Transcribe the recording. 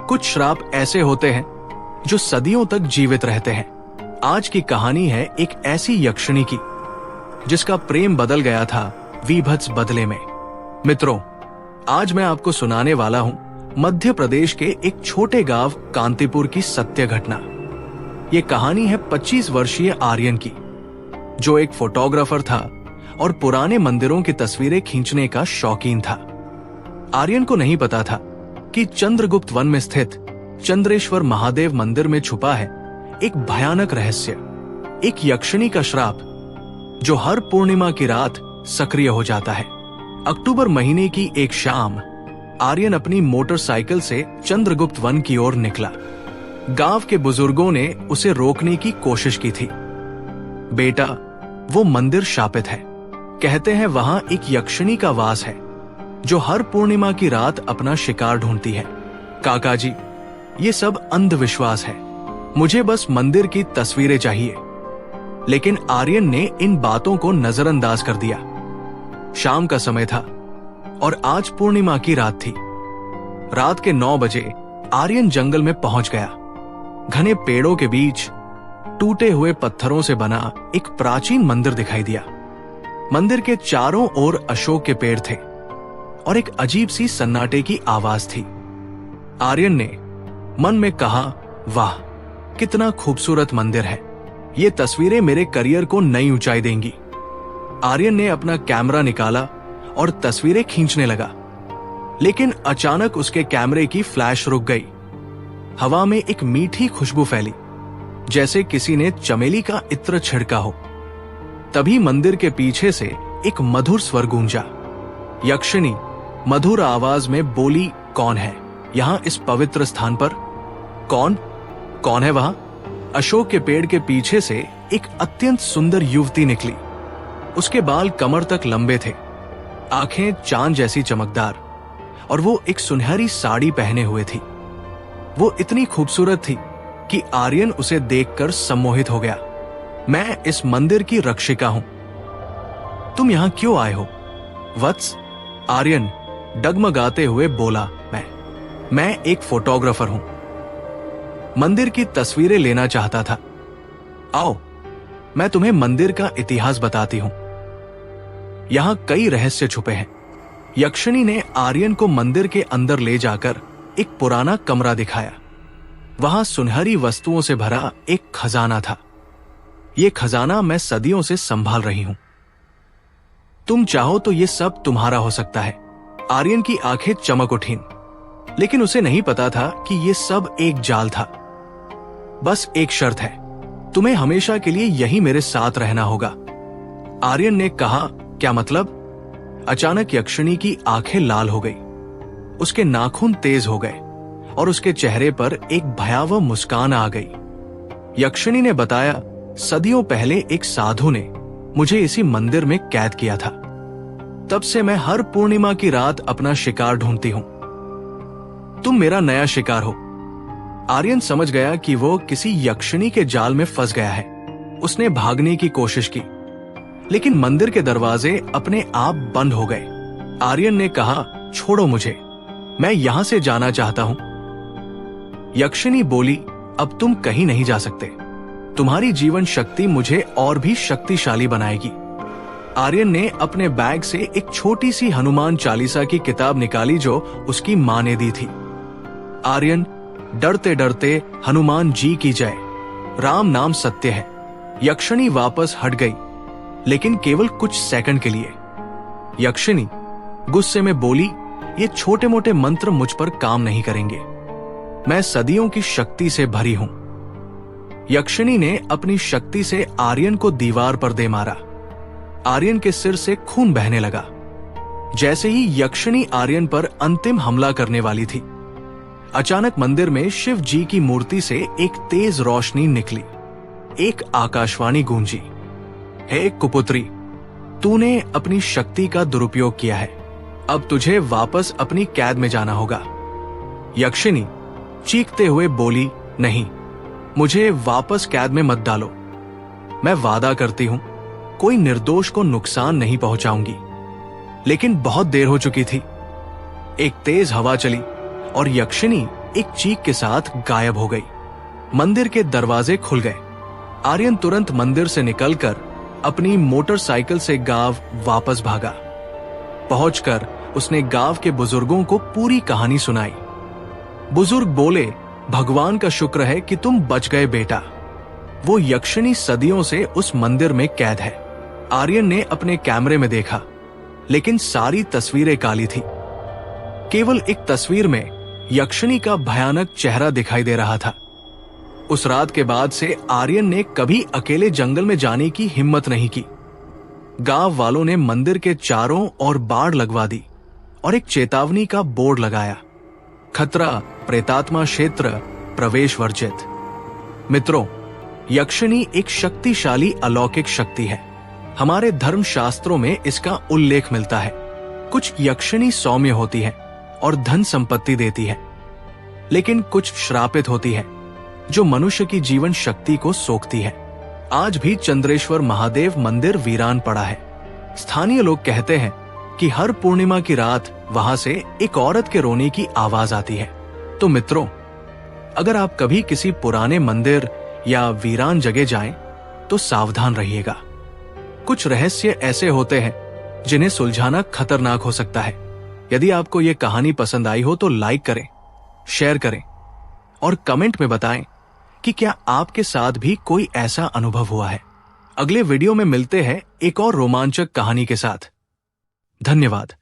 कुछ श्राप ऐसे होते हैं जो सदियों तक जीवित रहते हैं। आज की कहानी है एक ऐसी यक्षिणी की जिसका प्रेम बदल गया था वीभत्स बदले में। मित्रों, आज मैं आपको सुनाने वाला हूं मध्य प्रदेश के एक छोटे गांव कांतिपुर की सत्य घटना। ये कहानी है 25 वर्षीय आर्यन की, जो एक फोटोग्राफर था और पुराने मंदिरों की तस्वीरें खींचने का शौकीन था। आर्यन को नहीं पता था कि चंद्रगुप्त वन में स्थित चंद्रेश्वर महादेव मंदिर में छुपा है एक भयानक रहस्य, एक यक्षिणी का श्राप जो हर पूर्णिमा की रात सक्रिय हो जाता है। अक्टूबर महीने की एक शाम आर्यन अपनी मोटरसाइकिल से चंद्रगुप्त वन की ओर निकला। गांव के बुजुर्गों ने उसे रोकने की कोशिश की थी। बेटा, वो मंदिर शापित है। कहते हैं वहां एक यक्षिणी का वास है जो हर पूर्णिमा की रात अपना शिकार ढूंढती है। काका जी, ये सब अंधविश्वास है, मुझे बस मंदिर की तस्वीरें चाहिए। लेकिन आर्यन ने इन बातों को नजरअंदाज कर दिया। शाम का समय था और आज पूर्णिमा की रात थी। रात के 9 बजे आर्यन जंगल में पहुंच गया। घने पेड़ों के बीच टूटे हुए पत्थरों से बना एक प्राचीन मंदिर दिखाई दिया। मंदिर के चारों ओर अशोक के पेड़ थे और एक अजीब सी सन्नाटे की आवाज थी। आर्यन ने मन में कहा, वाह, कितना खूबसूरत मंदिर है, ये तस्वीरें मेरे करियर को नई ऊंचाई देंगी। आर्यन ने अपना कैमरा निकाला और तस्वीरें खींचने लगा, लेकिन अचानक उसके कैमरे की फ्लैश रुक गई। हवा में एक मीठी खुशबू फैली, जैसे किसी ने चमेली का इत्र छिड़का हो। तभी मंदिर के पीछे से एक मधुर स्वर गूंजा। यक्षिणी मधुर आवाज में बोली, कौन है यहाँ इस पवित्र स्थान पर? कौन है वहां? अशोक के पेड़ के पीछे से एक अत्यंत सुंदर युवती निकली। उसके बाल कमर तक लंबे थे, आंखें चांद जैसी चमकदार, और वो एक सुनहरी साड़ी पहने हुए थी। वो इतनी खूबसूरत थी कि आर्यन उसे देखकर सम्मोहित हो गया। मैं इस मंदिर की रक्षिका हूं। तुम यहां क्यों आए हो वत्स? आर्यन डगमगाते हुए बोला, मैं एक फोटोग्राफर हूं, मंदिर की तस्वीरें लेना चाहता था। आओ, मैं तुम्हें मंदिर का इतिहास बताती हूं। यहां कई रहस्य छुपे हैं। यक्षिणी ने आर्यन को मंदिर के अंदर ले जाकर एक पुराना कमरा दिखाया। वहां सुनहरी वस्तुओं से भरा एक खजाना था। ये खजाना मैं सदियों से संभाल रही हूं। तुम चाहो तो ये सब तुम्हारा हो सकता है। आर्यन की आंखें चमक उठीं, लेकिन उसे नहीं पता था कि ये सब एक जाल था। बस एक शर्त है, तुम्हें हमेशा के लिए यही मेरे साथ रहना होगा। आर्यन ने कहा, क्या मतलब? अचानक यक्षिणी की आंखें लाल हो गई, उसके नाखून तेज हो गए और उसके चेहरे पर एक भयावह मुस्कान आ गई। यक्षिणी ने बताया, सदियों पहले एक साधु ने मुझे इसी मंदिर में कैद किया था। तब से मैं हर पूर्णिमा की रात अपना शिकार ढूंढती हूं। तुम मेरा नया शिकार हो। आर्यन समझ गया कि वो किसी यक्षिणी के जाल में फंस गया है। उसने भागने की कोशिश की, लेकिन मंदिर के दरवाजे अपने आप बंद हो गए। आर्यन ने कहा, छोड़ो मुझे, मैं यहां से जाना चाहता हूं। यक्षिणी बोली, अब तुम कहीं नहीं जा सकते। तुम्हारी जीवन शक्ति मुझे और भी शक्तिशाली बनाएगी। आर्यन ने अपने बैग से एक छोटी सी हनुमान चालीसा की किताब निकाली जो उसकी मां ने दी थी। आर्यन डरते डरते, हनुमान जी की जय, राम नाम सत्य है। यक्षिणी वापस हट गई, लेकिन केवल कुछ सेकंड के लिए। यक्षिणी गुस्से में बोली, ये छोटे मोटे मंत्र मुझ पर काम नहीं करेंगे, मैं सदियों की शक्ति से भरी हूं। यक्षिणी ने अपनी शक्ति से आर्यन को दीवार पर दे मारा। आर्यन के सिर से खून बहने लगा। जैसे ही यक्षिणी आर्यन पर अंतिम हमला करने वाली थी, अचानक मंदिर में शिव जी की मूर्ति से एक तेज रोशनी निकली। एक आकाशवाणी गूंजी, हे कुपुत्री, तूने अपनी शक्ति का दुरुपयोग किया है। अब तुझे वापस अपनी कैद में जाना होगा। यक्षिणी चीखते हुए बोली, नहीं, मुझे वापस कैद में मत डालो। मैं वादा करती हूं, कोई निर्दोष को नुकसान नहीं पहुंचाऊंगी। लेकिन बहुत देर हो चुकी थी। एक तेज हवा चली और यक्षिणी एक चीख के साथ गायब हो गई। मंदिर के दरवाजे खुल गए। आर्यन तुरंत मंदिर से निकलकर अपनी मोटरसाइकिल से गांव वापस भागा। पहुंचकर उसने गांव के बुजुर्गों को पूरी कहानी सुनाई। बुजुर्ग बोले, भगवान का शुक्र है कि तुम बच गए बेटा। वो यक्षिणी सदियों से उस मंदिर में कैद है। आर्यन ने अपने कैमरे में देखा, लेकिन सारी तस्वीरें काली थी। केवल एक तस्वीर में यक्षिणी का भयानक चेहरा दिखाई दे रहा था। उस रात के बाद से आर्यन ने कभी अकेले जंगल में जाने की हिम्मत नहीं की। गांव वालों ने मंदिर के चारों ओर बाड़ लगवा दी और एक चेतावनी का बोर्ड लगाया, खतरा, प्रेतात्मा क्षेत्र, प्रवेश वर्जित। मित्रों, यक्षिणी एक शक्तिशाली अलौकिक शक्ति है। हमारे धर्म शास्त्रों में इसका उल्लेख मिलता है। कुछ यक्षिणी सौम्य होती है और धन संपत्ति देती है, लेकिन कुछ श्रापित होती है जो मनुष्य की जीवन शक्ति को सोखती है। आज भी चंद्रेश्वर महादेव मंदिर वीरान पड़ा है। स्थानीय लोग कहते हैं कि हर पूर्णिमा की रात वहां से एक औरत के रोने की आवाज आती है। तो मित्रों, अगर आप कभी किसी पुराने मंदिर या वीरान जगह जाएं, तो सावधान रहिएगा। कुछ रहस्य ऐसे होते हैं जिन्हें सुलझाना खतरनाक हो सकता है। यदि आपको ये कहानी पसंद आई हो तो लाइक करें, शेयर करें और कमेंट में बताएं कि क्या आपके साथ भी कोई ऐसा अनुभव हुआ है। अगले वीडियो में मिलते हैं एक और रोमांचक कहानी के साथ। धन्यवाद।